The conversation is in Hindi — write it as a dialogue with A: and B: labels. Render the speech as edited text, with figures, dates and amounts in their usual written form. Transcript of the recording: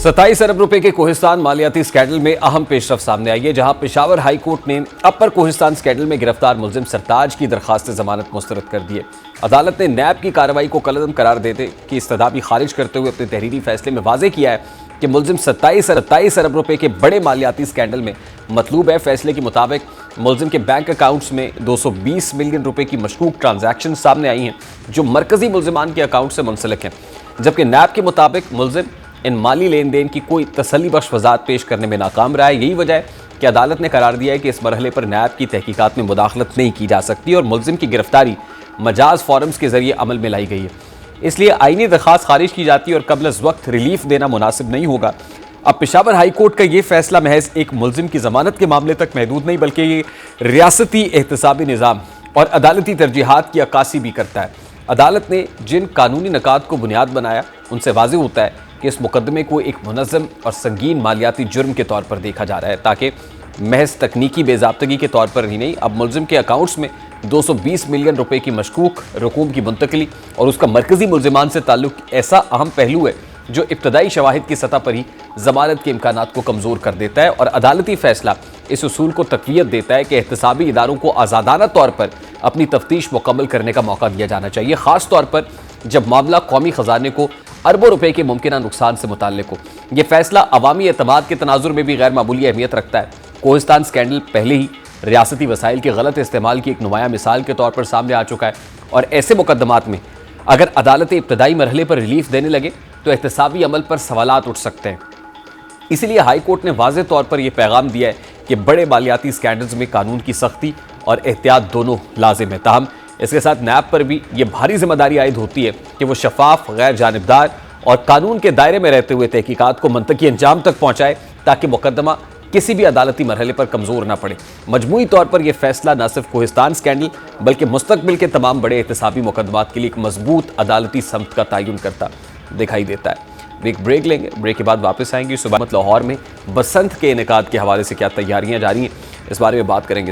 A: 27 अरब रुपए के कोहिस्तान मालियाती स्कैंडल में अहम पेशरफ सामने आई है, जहां पेशावर हाई कोर्ट ने अपर कोहिस्तान स्कैंडल में गिरफ्तार मुलजिम सरताज की दरखास्त जमानत मुस्तरद कर दी है। अदालत ने नैब की कार्रवाई को कलअदम करार देते की इस्तदाबी खारिज करते हुए अपने तहरीरी फैसले में वाजे किया है कि मुलजिम 27 अरब रुपए के बड़े मालियाती स्कैंडल में मतलूब है। फैसले के मुताबिक मुलजिम के बैंक अकाउंट्स में 220 मिलियन रुपए की मशकूक ट्रांजैक्शन सामने आई हैं, जो मरकजी मुलजिमान के अकाउंट से मुंसलिक हैं, जबकि नैब के मुताबिक मुलजिम इन माली लेन देन की कोई तसल्ली बख्श वजाहत पेश करने में नाकाम रहा है। यही वजह है कि अदालत ने करार दिया है कि इस मरहले पर नैब की तहकीकात में मुदाखलत नहीं की जा सकती और मुलजिम की गिरफ्तारी मजाज फॉरम्स के जरिए अमल में लाई गई है। इसलिए आईनी दरखास्त खारिज की जाती है और कबल अज़ वक्त रिलीफ देना मुनासिब नहीं होगा। अब पेशावर हाई कोर्ट का ये फैसला महज एक मुलजिम की जमानत के मामले तक महदूद नहीं, बल्कि ये रियासती एहतसाबी निज़ाम और अदालती तरजीहात की अक्कासी भी करता है। अदालत ने जिन कानूनी नकात को बुनियाद बनाया, उनसे वाज़ेह होता है कि इस मुकदमे को एक मुनज़्ज़म और संगीन मालियाती जुर्म के तौर पर देखा जा रहा है, ताकि महज तकनीकी बेज़ाब्तगी के तौर पर ही नहीं, अब मुलजिम के अकाउंट्स में 220 मिलियन रुपए की मशकूक रकूम की मुंतकली और उसका मरकजी मुलजिमान से ताल्लुक ऐसा अहम पहलू है जो इब्तदाई शवाहिद की सतह पर ही जमानत के इम्कानात को कमज़ोर कर देता है। और अदालती फैसला इस उसूल को तक़वियत देता है कि एहतसाबी इदारों को आज़ादाना तौर पर अपनी तफ्तीश मुकम्मल करने का मौका दिया जाना चाहिए, ख़ास तौर पर जब मामला कौमी ख़जाने को अरबों रुपए के मुमकिन नुकसान से मुताल्लिक हो। यह फैसला अवामी एतमाद के तनाजुर में भी गैर मामूली अहमियत रखता है। कोहिस्तान स्कैंडल पहले ही रियासती वसाइल के गलत इस्तेमाल की एक नुमाया मिसाल के तौर पर सामने आ चुका है, और ऐसे मुकदमात में अगर अदालत इब्तदाई मरहले पर रिलीफ देने लगे तो एहतसाबी अमल पर सवालात उठ सकते हैं। इसीलिए हाई कोर्ट ने वाज़े तौर पर यह पैगाम दिया है कि बड़े मालियाती स्कैंडल्स में कानून की सख्ती और एहतियात दोनों लाजिम है। ताहम इसके साथ नैब पर भी ये भारी जिम्मेदारी आयद होती है कि वो शफाफ, गैर जानिबदार और कानून के दायरे में रहते हुए तहकीकात को मंतकी अंजाम तक पहुँचाए, ताकि मुकदमा किसी भी अदालती मरहले पर कमज़ोर ना पड़े। मजमूई तौर पर यह फैसला न सिर्फ कोहिस्तान स्कैंडल बल्कि मुस्तकबिल के तमाम बड़े एहतसाबी मुकदमात के लिए एक मजबूत अदालती समत का तयन करता दिखाई देता है। एक ब्रेक लेंगे, ब्रेक के बाद वापस आएंगे। सुबह लाहौर में बसंत के इनेकाद के हवाले से क्या तैयारियां जारी हैं, इस बारे में बात करेंगे।